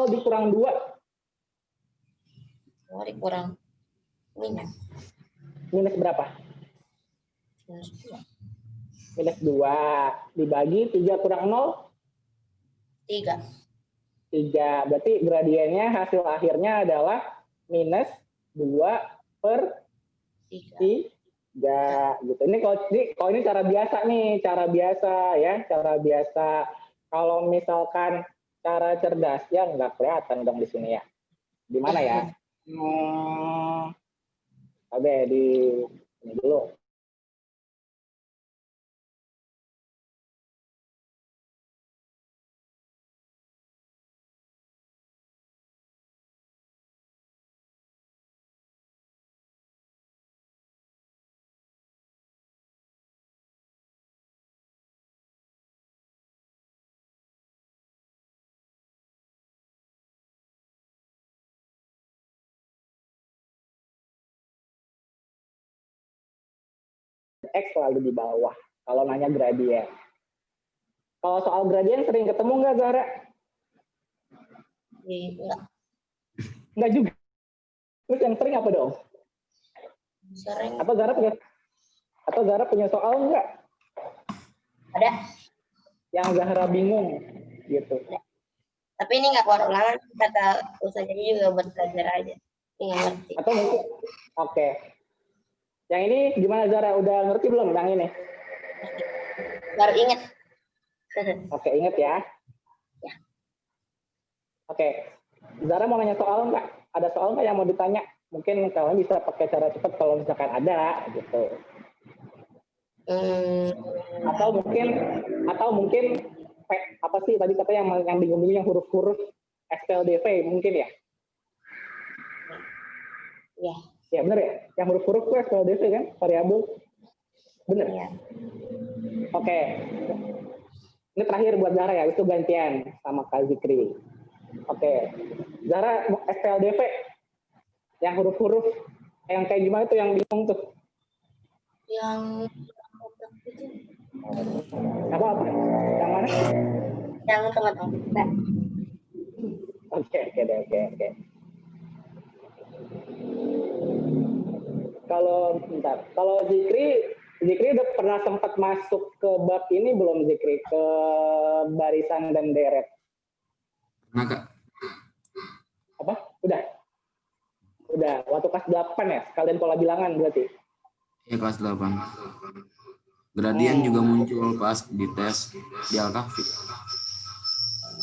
dikurang 2. Oh, dikurang minus. Minus berapa? Minus 2. Minus 2. Dibagi 3 kurang 0? 3. 3. Berarti gradiennya hasil akhirnya adalah minus 2/3. Gitu. Ini kalau ini cara biasa nih, cara biasa ya, cara biasa. Kalau misalkan cara cerdas ya nggak kelihatan dong di sini ya. Di mana ya? Oke, di ini dulu. X selalu di bawah kalau nanya gradien. Kalau soal gradien sering ketemu nggak, Zahra? Enggak. Enggak juga. Terus yang sering apa dong? Sering. Atau Zahra punya soal enggak? Ada. Yang Zahra bingung gitu. Tapi ini nggak keluar ulangan, kata usahanya juga buat belajar aja. Ini nggak ngerti. Atau mungkin, oke. Yang ini gimana Zahra? Udah ngerti belum yang ini? Baru inget. Oke, inget ya. Ya. Oke. Zahra mau nanya soal enggak? Ada soal enggak yang mau ditanya? Mungkin kalian bisa pakai cara cepat kalau misalkan ada gitu. Atau mungkin apa sih tadi kata yang bingung-bingung yang huruf-huruf SPLDV mungkin ya? Iya. Ya benar ya? Yang huruf-huruf itu SPLDV kan? Variabel. Benar ya? Oke. Ini terakhir buat Zahra ya, itu gantian sama Kak Zikri. Oke. Zahra SPLDV yang huruf-huruf yang kayak gimana tuh yang bingung tuh? Yang apa? Yang mana? Yang tengah-tengah. Oke. Kalau Zikri udah pernah sempat masuk ke bab ini belum Zikri, ke barisan dan deret? Pernah Kak. Apa? Udah. Waktu kelas 8 ya? Sekalian pola bilangan berarti? Iya, kelas 8. Gradien juga muncul pas di tes di Al-Kahfi.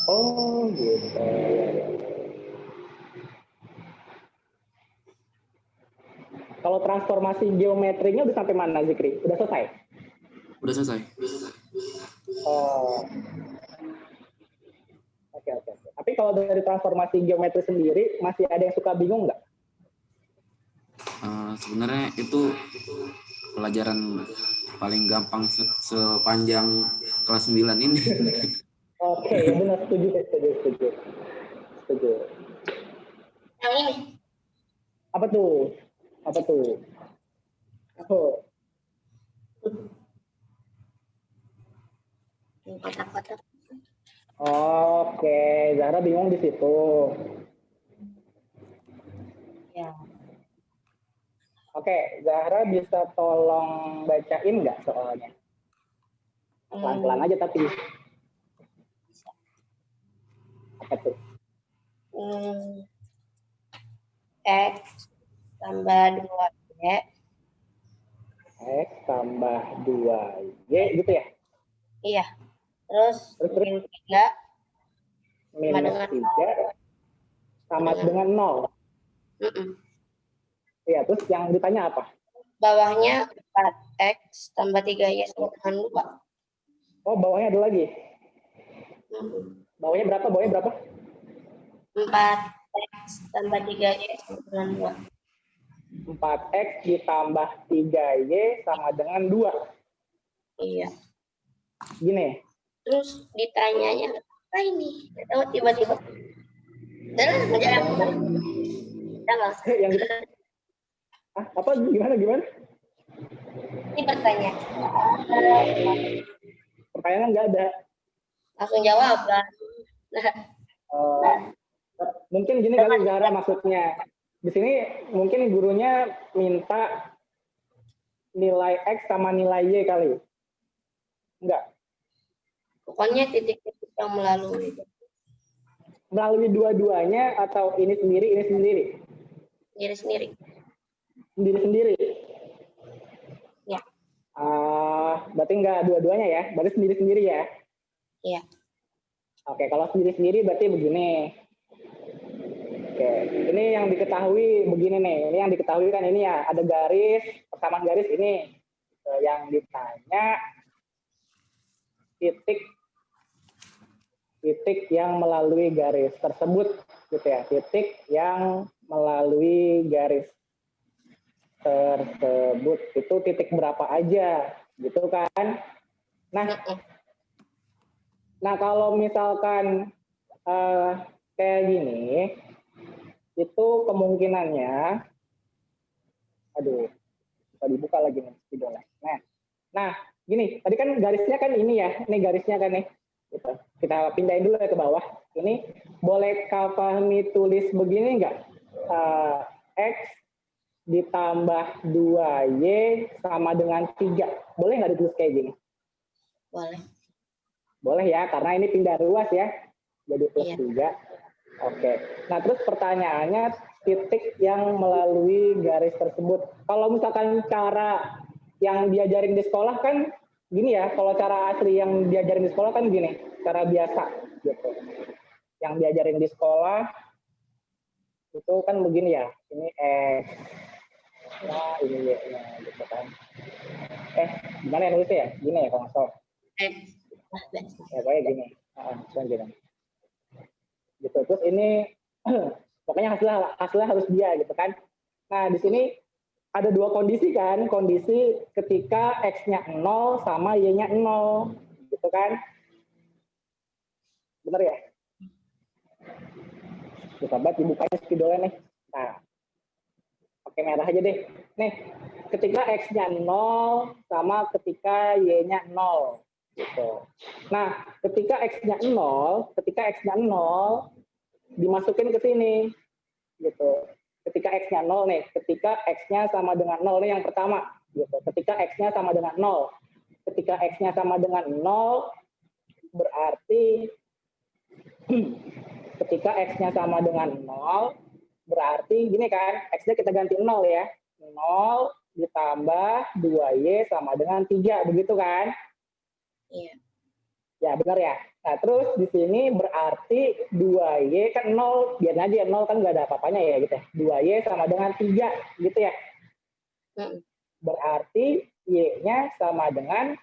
Oh gitu. Kalau transformasi geometrinya udah sampai mana Zikri? Udah selesai? Udah selesai. Oh. Oke. Tapi kalau dari transformasi geometri sendiri masih ada yang suka bingung nggak? Sebenarnya itu pelajaran paling gampang sepanjang kelas 9 ini. Oke, benar, setuju. Yang ini. Apa tuh? Kotak-kotak. Oke, Zahra bingung di situ. Ya. Oke, Zahra bisa tolong bacain nggak soalnya? Pelan-pelan aja tapi. Apa tuh? X tambah 2Y. X tambah 2Y gitu ya? Iya. Terus minus 3 minus 3 sama dengan 0. Iya, terus yang ditanya apa? Bawahnya 4X tambah 3Y sama dengan 2. Oh, bawahnya ada lagi? Bawahnya berapa? 4X tambah 3Y sama dengan 2. 4X ditambah 3Y sama dengan 2. Iya. Gini. Terus ditanyanya apa ini? Tahu tiba-tiba. Dan menjawab. Yang kita apa gimana? Ini pertanyaan. Pertanyaan nggak ada. Langsung jawab kan. Mungkin gini kali Zahra maksudnya. Di sini mungkin gurunya minta nilai X sama nilai Y kali. Enggak. Pokoknya titik-titik yang melalui. Melalui dua-duanya atau ini sendiri, ini sendiri? Sendiri-sendiri. Sendiri-sendiri? Ya. Berarti enggak dua-duanya ya? Berarti sendiri-sendiri ya? Iya. Oke, kalau sendiri-sendiri berarti begini. Oke, ini yang diketahui begini nih. Ini yang diketahui kan ini ya, ada garis, persamaan garis ini. Yang ditanya titik yang melalui garis tersebut gitu ya. Titik yang melalui garis tersebut itu titik berapa aja gitu kan. Nah kalau misalkan kayak gini, itu kemungkinannya, aduh, bisa dibuka lagi nih videonya. Nah, gini, tadi kan garisnya kan ini ya, ini garisnya kan nih. Gitu. Kita pindahin dulu ya ke bawah. Ini boleh Kak Fahmi tulis begini nggak? X ditambah 2Y sama dengan 3. Boleh nggak ditulis kayak gini? Boleh. Boleh ya, karena ini pindah ruas ya. Jadi plus 3. Oke. Nah, terus pertanyaannya titik yang melalui garis tersebut. Kalau misalkan cara yang diajarin di sekolah kan gini ya, kalau cara asli yang diajarin di sekolah kan gini, cara biasa gitu. Yang diajarin di sekolah itu kan begini ya, ini nah ini ya, gitu kan. Gimana ya nulisnya ya? Gini ya kalau nggak salah. Ya kayak gini. Gini. Gitu. Terus ini pokoknya hasilnya harus dia gitu kan. Nah, di sini ada dua kondisi kan, kondisi ketika X-nya 0 sama Y-nya 0, gitu kan. Bener ya? Bisa banget dibukanya spidolnya nih. Nah, pakai merah aja deh. Nih, ketika X-nya 0 sama ketika Y-nya 0. Gitu. Nah, ketika X-nya 0, dimasukin ke sini. Gitu. Ketika X-nya 0 nih, ketika X-nya sama dengan 0 nih yang pertama. Gitu. Ketika X-nya sama dengan 0. Ketika X-nya sama dengan 0, berarti ketika X-nya sama dengan 0, berarti gini kan, X-nya kita ganti 0 ya. 0 ditambah 2Y sama dengan 3, begitu kan? Iya. Ya, benar ya. Nah, terus di sini berarti 2Y kan 0, biar aja 0 kan nggak ada apa-apanya ya gitu ya. 2Y sama dengan 3 gitu ya. Berarti Y-nya sama dengan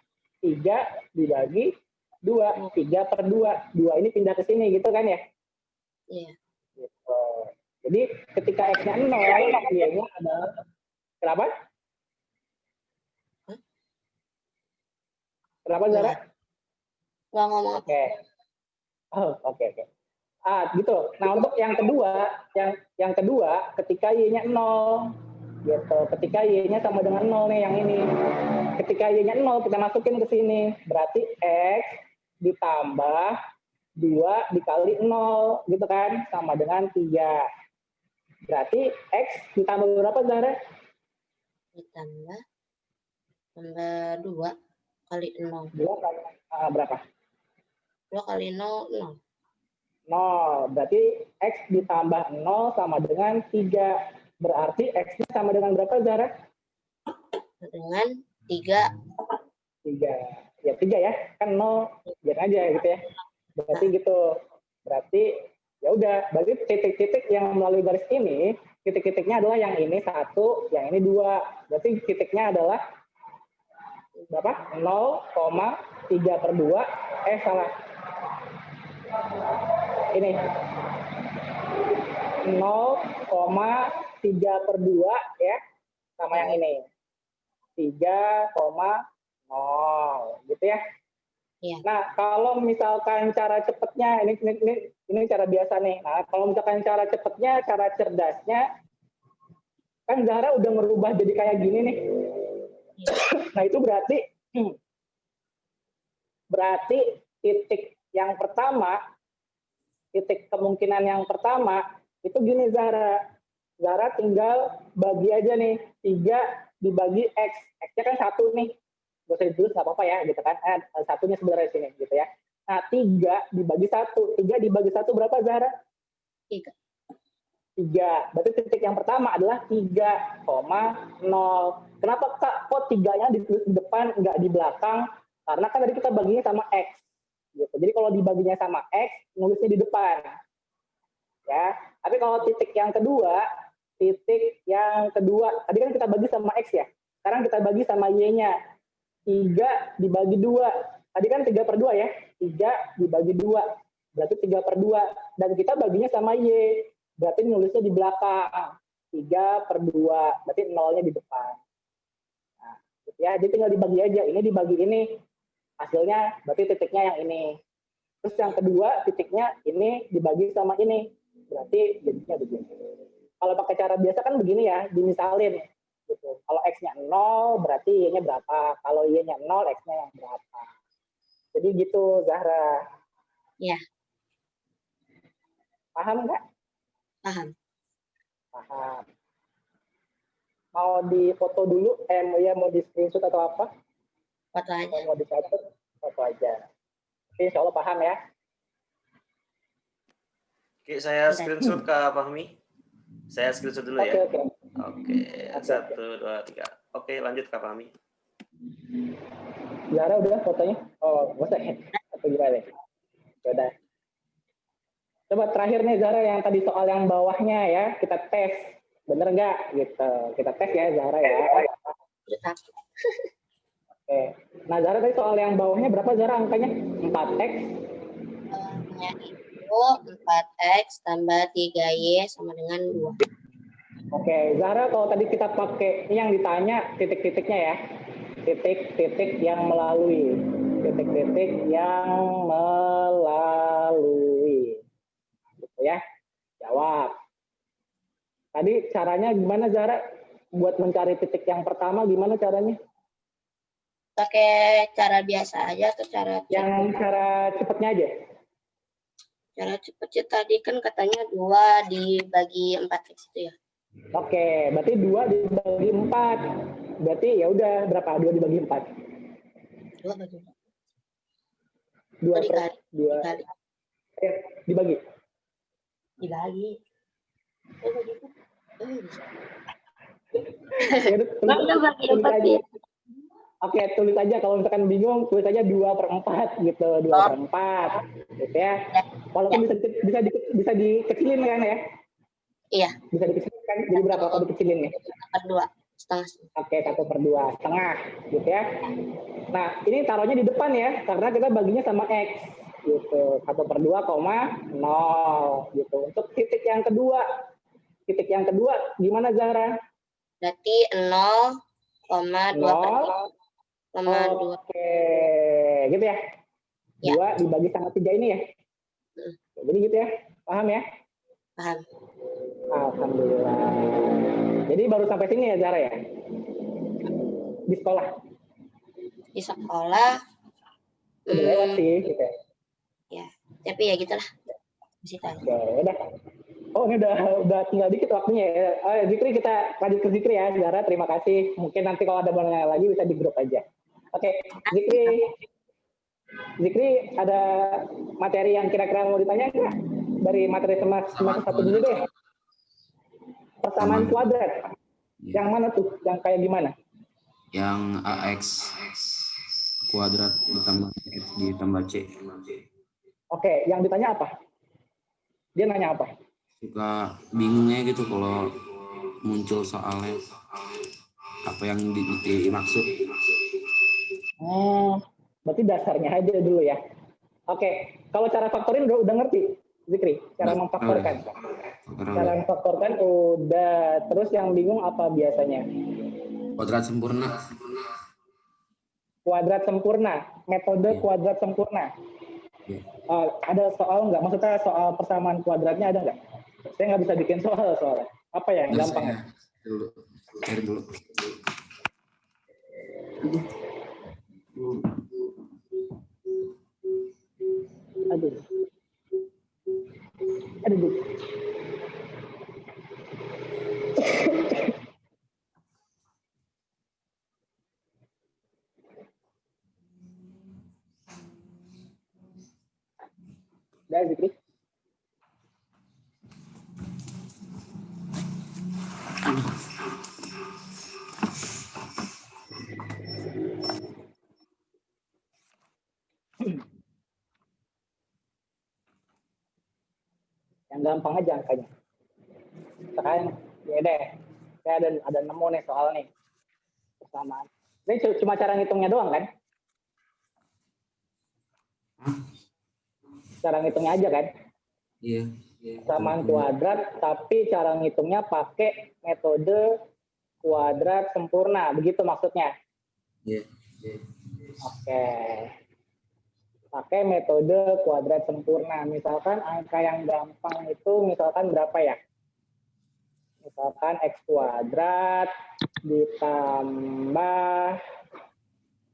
3 dibagi 2, 3 per 2. 2 ini pindah ke sini gitu kan ya. Iya. Gitu. Jadi ketika X-nya 0, Y-nya adalah, kenapa? Kenapa Zara? Nggak ngomong apa. Oke. Oke. Gitu. Nah, untuk yang kedua ketika Y-nya 0 gitu. Ketika Y-nya sama dengan 0 nih yang ini. Ketika Y-nya 0 kita masukin ke sini. Berarti X ditambah 2 dikali 0 gitu kan sama dengan 3. Berarti X ditambah berapa Zara? Ditambah 2 kali 0. 2 kali berapa? 2 kali 0, 0. 0. Berarti X ditambah 0 sama dengan 3. Berarti X-nya sama dengan berapa, Zara? Dengan 3. 3. Ya, 3 ya. Kan 0. Biar aja gitu ya. Berarti gitu. Berarti ya udah. Berarti titik-titik yang melalui garis ini, titik-titiknya adalah yang ini 1, yang ini 2. Berarti titiknya adalah berapa? 0,3 per 2. Salah. Ini 0,3 per 2 ya, sama yang ini 3,0 gitu ya. Iya. Nah, kalau misalkan cara cepatnya ini cara biasa nih. Nah, kalau misalkan cara cepatnya, cara cerdasnya, kan Zahra udah merubah jadi kayak gini nih. Nah, itu berarti titik yang pertama titik kemungkinan yang pertama, itu gini Zahra. Zahra tinggal bagi aja nih, 3 dibagi X. X-nya kan 1 nih. Gak usah ditulis, nggak apa-apa ya, gitu kan. Satunya sebenarnya sini, gitu ya. Nah, 3 dibagi 1. 3 dibagi 1 berapa Zahra? 3. 3. Berarti titik yang pertama adalah 3,0. Kenapa Kak? Kok 3-nya ditulis di depan, nggak di belakang? Karena kan tadi kita baginya sama X. Gitu. Jadi kalau dibaginya sama X, nulisnya di depan. Ya. Tapi kalau titik yang kedua, tadi kan kita bagi sama X ya. Sekarang kita bagi sama Y-nya. 3 dibagi 2. Tadi kan 3/2 ya. 3 dibagi 2. Berarti 3/2. Dan kita baginya sama Y. Berarti nulisnya di belakang. 3/2. Berarti 0-nya di depan. Nah, ya, jadi tinggal dibagi aja. Ini dibagi ini. Hasilnya berarti titiknya yang ini. Terus yang kedua, titiknya ini dibagi sama ini. Berarti jadinya begini. Kalau pakai cara biasa kan begini ya, dimisalin. Gitu. Kalau X-nya 0, berarti Y-nya berapa. Kalau Y-nya 0, X-nya yang berapa. Jadi gitu, Zahra. Ya. Paham nggak? Paham. Paham. Mau difoto dulu? Mau di screenshot atau apa? Foto aja. Mau dicatat? Foto aja. Oke, insya Allah paham ya. Oke, saya screenshot Kak Fahmi. Saya screenshot dulu ya. Oke. 1, 2, 3. Oke, lanjut Kak Fahmi. Zahra udah fotonya? Oh, nggak usah ya? Atau gimana? Udah. Coba terakhir nih Zahra, yang tadi soal yang bawahnya ya, kita tes. Bener nggak? Gitu. Kita tes ya Zahra ya. Oke. Nah Zahra tadi soal yang bawahnya berapa Zahra angkanya? 4X? Itu 4X tambah 3Y sama dengan 2. Oke, Zahra kalau tadi kita pakai yang ditanya titik-titiknya ya. Titik-titik yang melalui. Titik-titik yang melalui. Gitu ya. Jawab. Tadi caranya gimana Zahra? Buat mencari titik yang pertama gimana caranya? Pakai cara biasa aja atau cara Yang cara cepatnya aja. Cara cepatnya tadi kan katanya 2 dibagi 4X itu ya. Oke, berarti 2 dibagi 4. Berarti ya udah berapa? 2 dibagi 4. 2 bagi 2 dikali. dibagi. Dibagi. Tulis aja. Oke, tulis aja kalau misalkan bingung, tulis aja 2/4 gitu, 2/4 gitu ya. Walaupun bisa dikecilin kan ya? Iya. Bisa dikecilin kan? Jadi berapa kalau dikecilin nih? 1/2 setengah. Oke, 1/2 setengah gitu ya. Nah, ini taruhnya di depan ya, karena kita baginya sama X gitu. 1/2,0 gitu. Untuk titik yang kedua gimana Zahra? Berarti 0,2/3. Oke, gitu ya? Ya. 2 dibagi sama 3 ini ya? Jadi gitu ya? Paham ya? Paham. Alhamdulillah. Jadi baru sampai sini ya Zahra ya? Di sekolah? Di sekolah. Udah lewat sih gitu ya? Ya, tapi ya gitulah. Masih tahu. Oke, udah. Oh, ini udah tinggal dikit waktunya ya. Zikri, kita lanjut ke Zikri ya, Zahra. Terima kasih. Mungkin nanti kalau ada pertanyaan lagi bisa di grup aja. Oke, Zikri, ada materi yang kira-kira mau ditanya nggak? Dari materi semester 1 dulu deh. Persamaan kuadrat. Yang mana tuh? Yang kayak gimana? Yang AX kuadrat ditambah X ditambah C. Oke, yang ditanya apa? Dia nanya apa? Suka bingungnya gitu kalau muncul soalnya apa yang dimaksud. Berarti dasarnya aja dulu ya. Oke, kalau cara faktorin udah ngerti, Zikri? Cara memfaktorkan. Cara memfaktorkan udah. Terus yang bingung apa biasanya? Kuadrat sempurna. Kuadrat sempurna, metode kuadrat sempurna. Ada soal nggak? Maksudnya soal persamaan kuadratnya ada nggak? Saya nggak bisa bikin soalnya. Apa ya yang gampang? Cari dulu. Aduh. Aduh. Udah, Zikri. Yang gampang aja angkanya. Sekarang ya deh, saya ada nemu nih soal nih persamaan. Ini cuma cara ngitungnya doang kan? Cara ngitungnya aja kan? Iya. Persamaan kuadrat, tapi cara ngitungnya pakai metode kuadrat sempurna, begitu maksudnya? Iya. Oke. Pakai metode kuadrat sempurna. Misalkan angka yang gampang itu misalkan berapa ya? Misalkan X kuadrat ditambah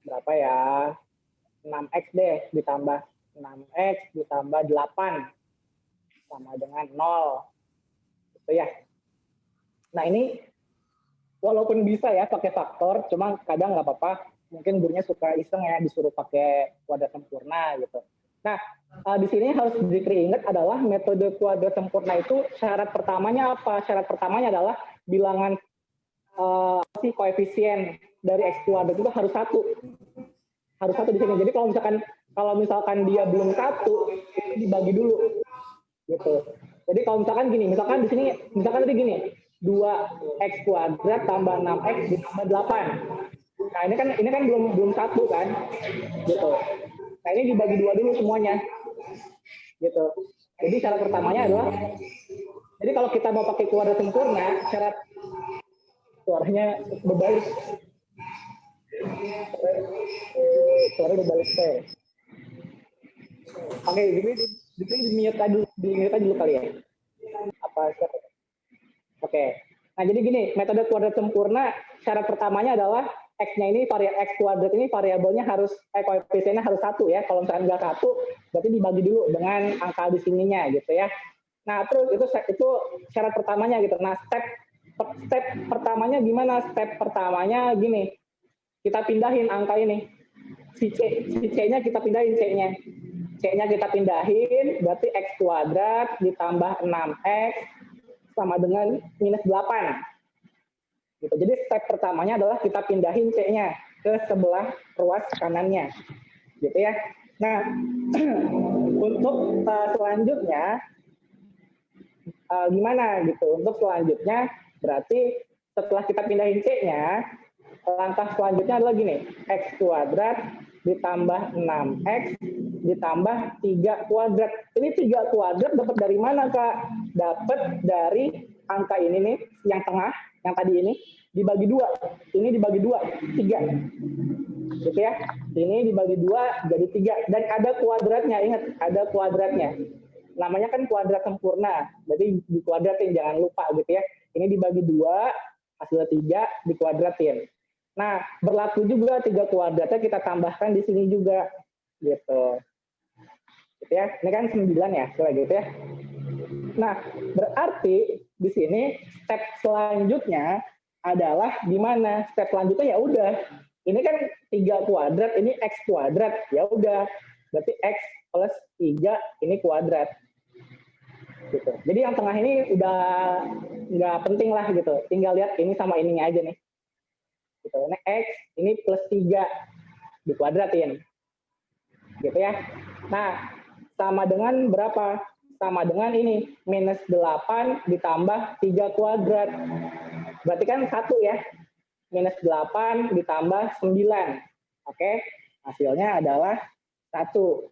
berapa ya? 6X deh, ditambah 6X ditambah 8 sama dengan 0. Gitu ya. Nah ini walaupun bisa ya pakai faktor, cuma kadang nggak apa-apa. Mungkin gurunya suka iseng ya disuruh pakai kuadrat sempurna gitu. Nah, di sini harus diingat adalah metode kuadrat sempurna itu syarat pertamanya apa? Syarat pertamanya adalah bilangan koefisien dari X kuadrat itu harus satu. Harus satu di sini. Jadi kalau misalkan dia belum satu, itu dibagi dulu. Gitu. Jadi kalau misalkan gini, misalkan di sini misalkan tadi gini, 2X kuadrat tambah 6X ditambah 8. Nah, ini kan belum satu kan? Gitu. Nah, ini dibagi dua dulu semuanya. Gitu. Jadi syarat pertamanya adalah, jadi kalau kita mau pakai kuadrat sempurna, syarat suaranya berbalik. Suaranya berbalik teh. Oke, ini di-mute aja dulu kali ya. Oke. Nah, jadi gini, metode kuadrat sempurna syarat pertamanya adalah X-nya ini X kuadrat ini variabelnya harus koefisiennya harus satu ya. Kalau misalkan nggak satu, berarti dibagi dulu dengan angka di sininya gitu ya. Nah, terus itu syarat pertamanya gitu. Nah, step pertamanya gimana? Step pertamanya gini. Kita pindahin angka ini. Si C-nya kita pindahin C-nya. C-nya kita pindahin, berarti X kuadrat ditambah 6X sama dengan minus 8. Gitu. Jadi step pertamanya adalah kita pindahin C-nya ke sebelah ruas kanannya. Gitu ya. Nah, untuk selanjutnya gimana gitu? Untuk selanjutnya berarti setelah kita pindahin C-nya, langkah selanjutnya adalah gini, X kuadrat ditambah 6X ditambah 3 kuadrat. Ini 3 kuadrat dapat dari mana, Kak? Dapat dari angka ini nih, yang tengah, yang tadi ini, dibagi 2. Ini dibagi 2, 3. Gitu ya. Ini dibagi 2 jadi 3. Dan ada kuadratnya, ingat, ada kuadratnya. Namanya kan kuadrat sempurna. Berarti dikuadratin, jangan lupa gitu ya. Ini dibagi 2, hasilnya 3, dikuadratin. Nah, berlaku juga 3 kuadratnya kita tambahkan di sini juga. Gitu. Gitu ya. Ini kan 9 ya, kayak gitu ya. Nah, berarti di sini step selanjutnya adalah di mana? Step selanjutnya ya udah. Ini kan 3 kuadrat, ini X kuadrat. Ya udah. Berarti X plus 3 ini kuadrat. Gitu. Jadi yang tengah ini udah nggak penting lah gitu. Tinggal lihat ini sama ininya aja nih. Gitu. Ini X, ini plus 3 dikuadratin. Gitu ya. Nah, sama dengan berapa? Sama dengan ini, minus 8 ditambah 3 kuadrat. Berarti kan 1 ya. Minus 8 ditambah 9. Oke, hasilnya adalah 1.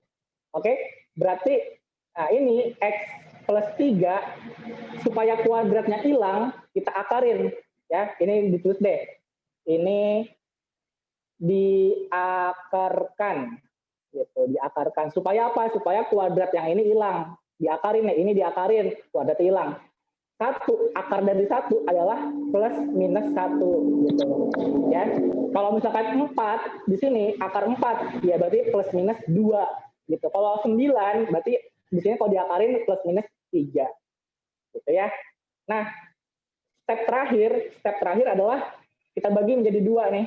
Oke, berarti nah ini X plus 3, supaya kuadratnya hilang, kita akarin. Ya, ini ditulis deh. Ini diakarkan. Gitu, diakarkan. Supaya apa? Supaya kuadrat yang ini hilang. Diakarin ya, ini diakarin, kuadrat hilang. 1, akar dari 1 adalah plus minus 1 gitu. Ya. Kalau misalkan 4 di sini akar 4 ya berarti plus minus 2 gitu. Kalau 9 berarti di sini kalau diakarin plus minus 3. Gitu ya. Nah, step terakhir adalah kita bagi menjadi 2 nih.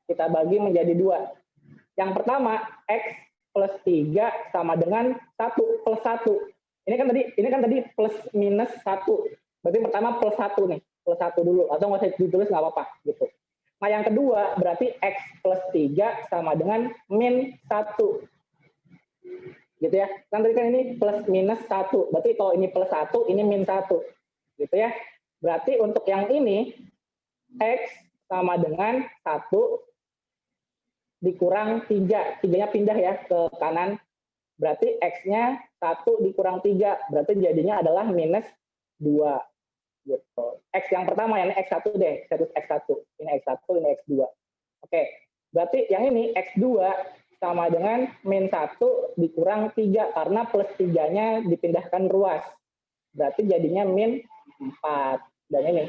Kita bagi menjadi 2. Yang pertama, X plus 3 sama dengan 1 plus 1. Ini kan tadi plus minus 1. Berarti pertama plus 1 nih. Plus 1 dulu. Atau nggak usah ditulis, nggak apa-apa. Gitu. Nah, yang kedua, berarti X plus 3 sama dengan min 1. Gitu ya. Kan tadi kan ini plus minus 1. Berarti kalau ini plus 1, ini min 1. Gitu ya. Berarti untuk yang ini, X sama dengan 1 dikurang 3. 3-nya pindah ya ke kanan. Berarti X-nya 1 dikurang 3. Berarti jadinya adalah minus 2. Gitu. X yang pertama, yang X1 deh. X1. Ini X1, ini X2. Oke. Berarti yang ini X2 sama dengan min 1 dikurang 3. Karena plus 3-nya dipindahkan ruas. Berarti jadinya min 4. Dan ini.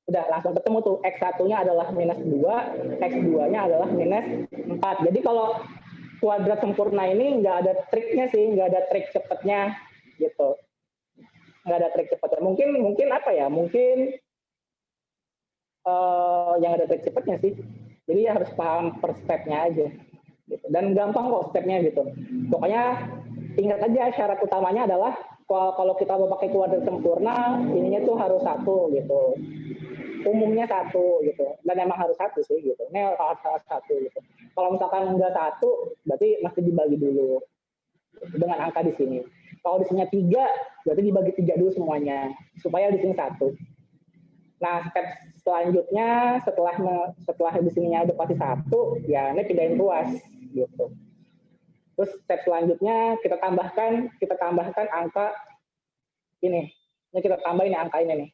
Udah langsung ketemu tuh, X1-nya adalah minus 2, X2-nya adalah minus 4. Jadi kalau kuadrat sempurna ini nggak ada triknya sih, nggak ada trik cepatnya gitu. Nggak ada trik cepatnya. Mungkin apa ya, mungkin yang ada trik cepatnya sih. Jadi ya harus paham per step-nya aja. Gitu. Dan gampang kok step-nya gitu. Pokoknya ingat aja syarat utamanya adalah kalau kita mau pakai kuadrat sempurna, ininya tuh harus 1 gitu. Umumnya 1 gitu, dan emang harus 1 sih gitu. Ini harus 1 gitu. Kalau misalkan enggak 1, berarti mesti dibagi dulu dengan angka di sini. Kalau di sini 3, berarti dibagi 3 dulu semuanya supaya di sini 1. Nah, step selanjutnya setelah di sininya udah pasti 1, ya ini pindahin ruas gitu. Terus step selanjutnya kita tambahkan angka ini. Ini kita tambahin angka ini nih.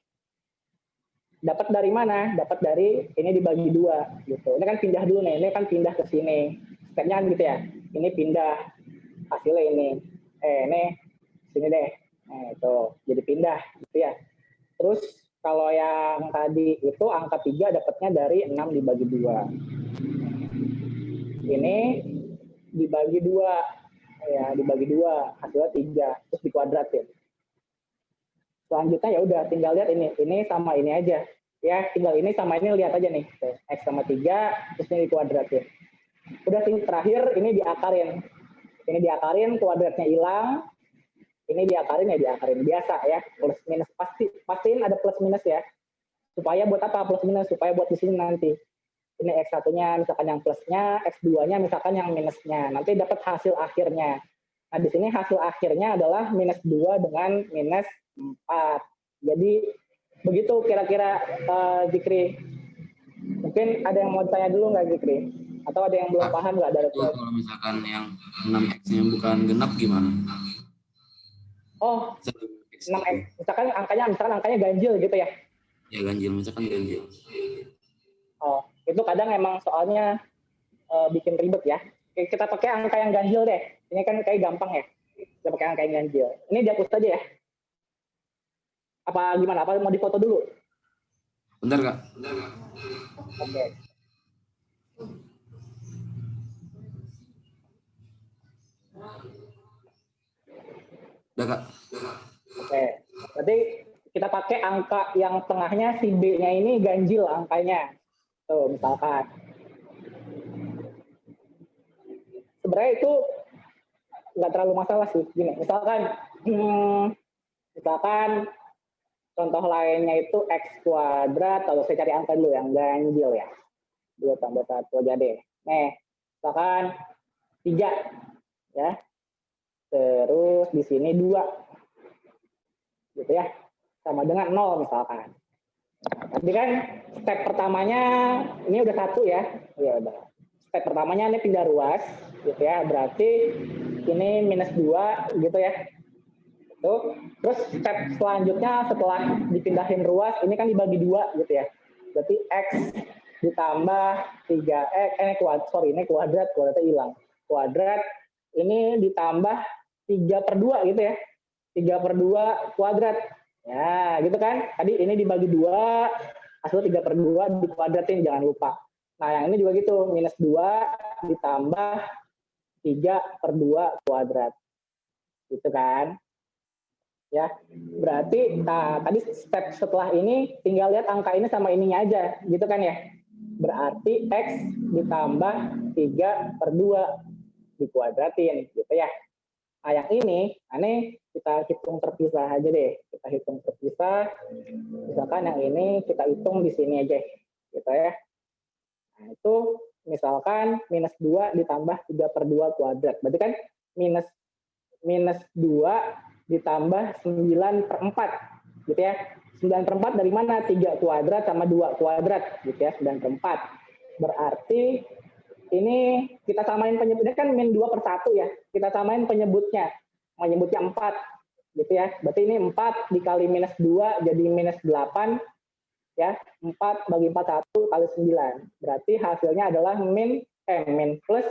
Dapat dari mana? Dapat dari ini dibagi 2 gitu. Ini kan pindah dulu nih, ini kan pindah ke sini. Stepnya kan gitu ya. Ini pindah, hasilnya ini. Ini sini deh. Nah, itu jadi pindah gitu ya. Terus kalau yang tadi itu angka 3 dapatnya dari 6 dibagi 2. Ini dibagi 2. Ya, dibagi 2, hasilnya 3. Terus dikuadratin. Selanjutnya ya udah tinggal lihat ini sama ini aja. Ya, tinggal ini sama ini lihat aja nih. X sama 3, terus ini dikuadratin. Udah sih terakhir ini diakarin. Ini diakarin, kuadratnya hilang. Ini diakarin ya diakarin biasa ya. Plus minus pastiin ada plus minus ya. Supaya buat apa plus minus? Supaya buat di sini nanti. Ini X1-nya misalkan yang plusnya, X2-nya misalkan yang minusnya. Nanti dapat hasil akhirnya. Nah, di sini hasil akhirnya adalah minus 2 dengan minus 4. Jadi begitu kira-kira Zikri. Mungkin ada yang mau tanya dulu nggak Zikri? Atau ada yang belum paham nggak dari itu? Kalau misalkan yang 6X-nya bukan genap gimana? Oh, 6X. Misalkan angkanya ganjil gitu ya? Ya ganjil, misalkan ganjil. Oh, itu kadang emang soalnya bikin ribet ya. Kita pakai angka yang ganjil deh. Ini kan kayak gampang ya. Kita pakai angka yang ganjil. Ini dihapus aja ya. Apa gimana? Apa mau difoto dulu? Bentar, Kak. Oke. Udah, Kak. Oke. Berarti kita pakai angka yang tengahnya si B-nya ini ganjil angkanya. Tuh, misalkan. Sebenarnya itu nggak terlalu masalah sih. Gini, misalkan contoh lainnya itu X kuadrat, kalau saya cari angka dulu yang ganjil ya. 2 tambah 1 aja deh. Nih, misalkan 3. Ya. Terus di sini 2. Gitu ya. Sama dengan 0 misalkan. Tapi kan step pertamanya ini udah 1 ya. Ya udah. Step pertamanya ini pindah ruas gitu ya. Berarti ini minus 2 gitu ya. Tuh. Terus step selanjutnya setelah dipindahin ruas ini kan dibagi 2 gitu ya. Berarti X ditambah 3X, ini kuadratnya hilang. Kuadrat ini ditambah 3/2 gitu ya. 3/2 kuadrat. Ya, gitu kan. Tadi ini dibagi 2, hasil 3/2 dikuadratin, jangan lupa. Nah, yang ini juga gitu, minus 2 ditambah 3/2 kuadrat. Gitu kan. Ya, berarti tadi step setelah ini tinggal lihat angka ini sama ininya aja, gitu kan ya? Berarti X ditambah 3/2 dikuadratin, gitu ya. Nah, yang ini kita hitung terpisah aja deh. Kita hitung terpisah. Misalkan yang ini kita hitung di sini aja, gitu ya. Nah, itu misalkan -2 ditambah 3/2 kuadrat. Berarti kan minus 2 ditambah 9/4, gitu ya. 9/4 dari mana? 3 kuadrat sama 2 kuadrat, gitu ya. 9/4. Berarti ini kita samain penyebutnya kan -2/1 ya. Kita samain penyebutnya. Menyebutnya 4, gitu ya. Berarti ini 4 dikali -2 jadi -8, ya. 4 bagi 4, 1 kali 9. Berarti hasilnya adalah min plus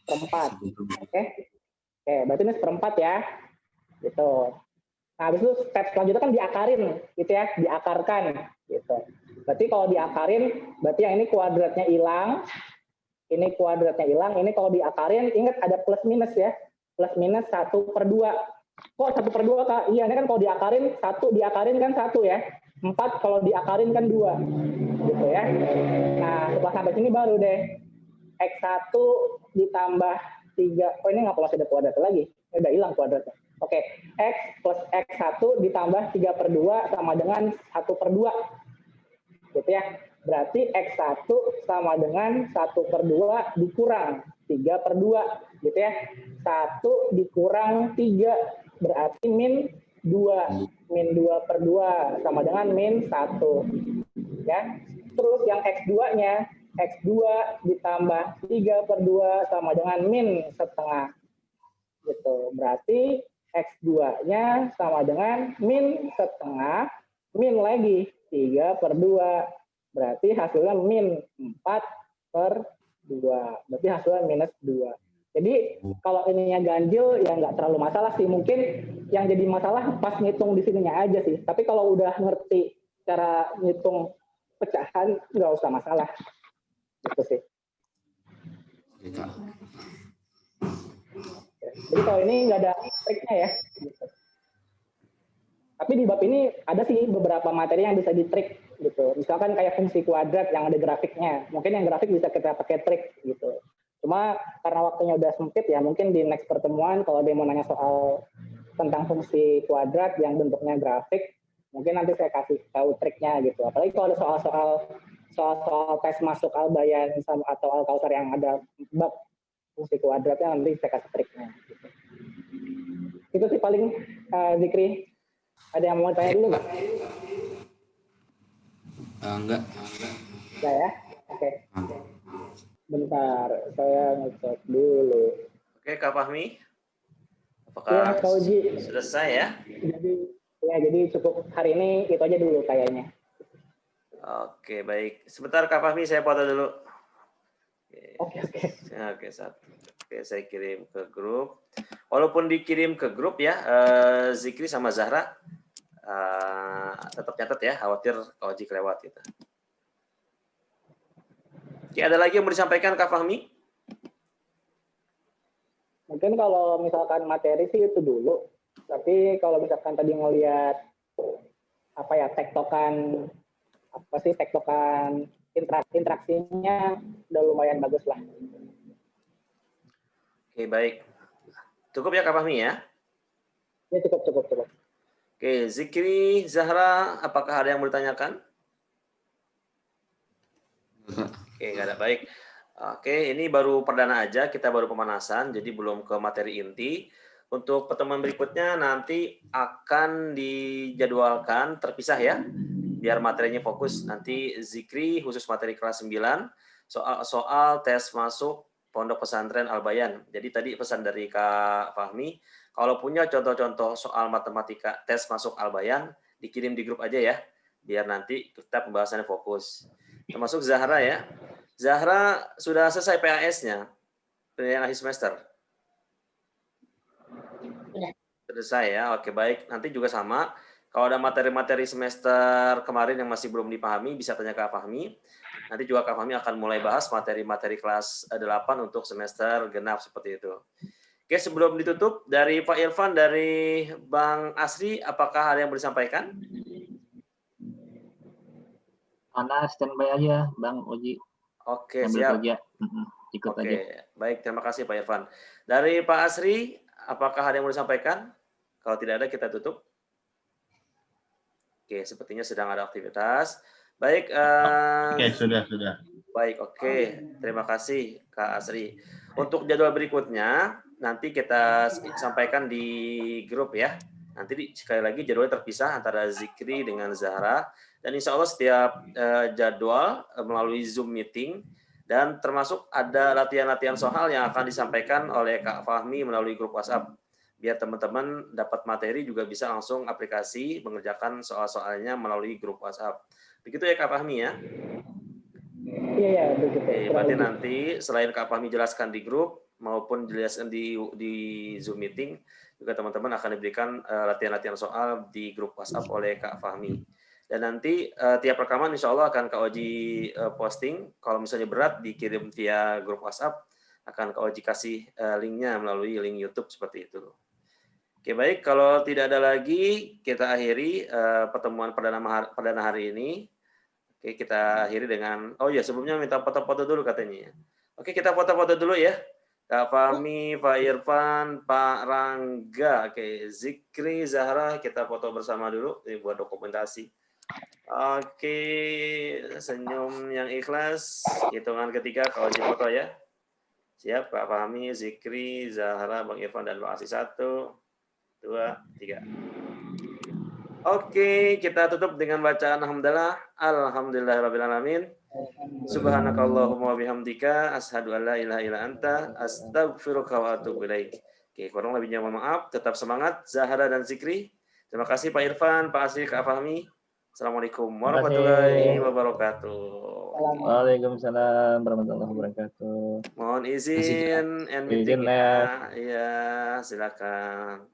4. Oke. Oke, berarti ini 1/4 ya. Gitu. Nah, habis itu step selanjutnya kan diakarin, gitu ya, diakarkan, gitu. Berarti kalau diakarin, berarti yang ini kuadratnya hilang, ini kuadratnya hilang, ini kalau diakarin, ingat ada plus minus ya, plus minus 1/2. Kok 1/2 Kak? Iya, ini kan kalau diakarin, 1 diakarin kan 1 ya, 4 kalau diakarin kan 2, gitu ya. Nah, setelah sampai sini baru deh, X1 ditambah 3, oh ini nggak perlu ada kuadrat lagi, ini udah hilang kuadratnya. Oke, X plus X1 ditambah 3/2 sama dengan 1/2. Gitu ya. Berarti X1 sama dengan 1/2 dikurang 3/2. Gitu ya. 1 dikurang 3 berarti min 2. Min 2/2 sama dengan min 1. Ya. Terus yang X2-nya, X2 ditambah 3/2 sama dengan min 1/2. Gitu. Berarti X2-nya sama dengan min 1/2, min lagi 3/2. Berarti hasilnya min 4/2. Berarti hasilnya -2. Jadi kalau ininya ganjil ya nggak terlalu masalah sih. Mungkin yang jadi masalah pas ngitung di sininya aja sih. Tapi kalau udah ngerti cara ngitung pecahan nggak usah masalah. Gitu sih. Jadi kalau ini nggak ada triknya ya. Tapi di bab ini ada sih beberapa materi yang bisa ditrik gitu. Misalkan kayak fungsi kuadrat yang ada grafiknya. Mungkin yang grafik bisa kita pakai trik gitu. Cuma karena waktunya udah sempit ya, mungkin di next pertemuan kalau dia mau nanya soal tentang fungsi kuadrat yang bentuknya grafik, mungkin nanti saya kasih tahu triknya gitu. Apalagi kalau ada soal tes masuk Al-Bayan sama atau Al-Kausar yang ada bab fungsi kuadratnya, nanti saya kasih triknya. Gitu. Itu sih paling Zikri. Ada yang mau tanya dulu nggak? Enggak. Enggak ya? Oke. Bentar, saya ngecek dulu. Oke, Kak Fahmi. Apakah ya, Kak Uji. selesai ya? Jadi cukup hari ini itu aja dulu kayaknya. Oke, baik. Sebentar Kak Fahmi, saya foto dulu. Oke. Oke, satu. Oke, saya kirim ke grup. Walaupun dikirim ke grup ya, Zikri sama Zahra tetap nyatet ya, khawatir kalau Zikri lewat gitu. Oke, ada lagi yang mau disampaikan Kak Fahmi? Mungkin kalau misalkan materi sih itu dulu. Tapi kalau misalkan tadi ngelihat tektokan interaksinya udah lumayan bagus lah. Oke, baik. Cukup ya Kak Fahmi ya? Ya cukup. Oke, Zikri, Zahra, apakah ada yang mau ditanyakan? Oke, nggak ada. Baik. Oke, ini baru perdana aja, kita baru pemanasan, jadi belum ke materi inti. Untuk pertemuan berikutnya nanti akan dijadwalkan terpisah ya, biar materinya fokus. Nanti Zikri khusus materi kelas 9, soal tes masuk Pondok Pesantren Al-Bayan. Jadi tadi pesan dari Kak Fahmi, kalau punya contoh-contoh soal matematika tes masuk Al-Bayan, dikirim di grup aja ya, biar nanti kita pembahasannya fokus. Termasuk Zahra ya. Zahra sudah selesai PAS-nya, penilaian akhir semester? Sudah. Selesai ya, oke baik. Nanti juga sama, kalau ada materi-materi semester kemarin yang masih belum dipahami, bisa tanya Kak Fahmi. Nanti juga Kak Fahmi akan mulai bahas materi-materi kelas 8 untuk semester genap seperti itu. Oke, sebelum ditutup, dari Pak Irfan, dari Bang Asri, apakah ada yang mau disampaikan? Anda standby aja, Bang Oji. Oke, Sambil siap. kerja. Ikut Oke, aja. baik. Terima kasih Pak Irfan. Dari Pak Asri, apakah ada yang mau disampaikan? Kalau tidak ada, kita tutup. Oke, sepertinya sedang ada aktivitas. Baik. Oke, sudah. Baik, oke. Terima kasih Kak Asri. Untuk jadwal berikutnya, nanti kita sampaikan di grup ya. Nanti sekali lagi jadwalnya terpisah antara Zikri dengan Zahra. Dan insya Allah setiap jadwal melalui Zoom meeting. Dan termasuk ada latihan-latihan soal yang akan disampaikan oleh Kak Fahmi melalui grup WhatsApp. Biar teman-teman dapat materi juga bisa langsung aplikasi mengerjakan soal-soalnya melalui grup WhatsApp. Begitu ya Kak Fahmi ya? Iya, begitu. Oke, berarti nanti selain Kak Fahmi jelaskan di grup maupun jelaskan di Zoom meeting, juga teman-teman akan diberikan latihan-latihan soal di grup WhatsApp oleh Kak Fahmi. Dan nanti tiap rekaman insya Allah akan Kak Oji posting. Kalau misalnya berat dikirim via grup WhatsApp, akan Kak Oji kasih linknya melalui link YouTube seperti itu. Oke, baik. Kalau tidak ada lagi, kita akhiri pertemuan perdana hari ini. Oke, kita akhiri dengan, oh ya sebelumnya minta foto-foto dulu katanya. Oke, kita foto-foto dulu ya. Kak Fahmi, Pak Irfan, Pak Rangga, oke, Zikri, Zahra, kita foto bersama dulu, ini buat dokumentasi. Oke, senyum yang ikhlas, hitungan ketiga, kalau di foto ya. Siap, Kak Fahmi, Zikri, Zahra, Bang Irfan, dan Pak Asih. 1, 2, 3. Oke, kita tutup dengan bacaan alhamdulillah. Alhamdulillahirabbil Subhanakallahumma wabihamdika asyhadu an la ilaha illa anta astaghfiruka wa atubu ilaik. Oke, kurang lebihnya mohon maaf. Tetap semangat Zahra dan Zikri. Terima kasih Pak Irfan, Pak Asri, Kak Fahmi. Assalamualaikum warahmatullahi wabarakatuh. Waalaikumsalam warahmatullahi wabarakatuh. Mohon izin and meeting ya. Iya, silakan.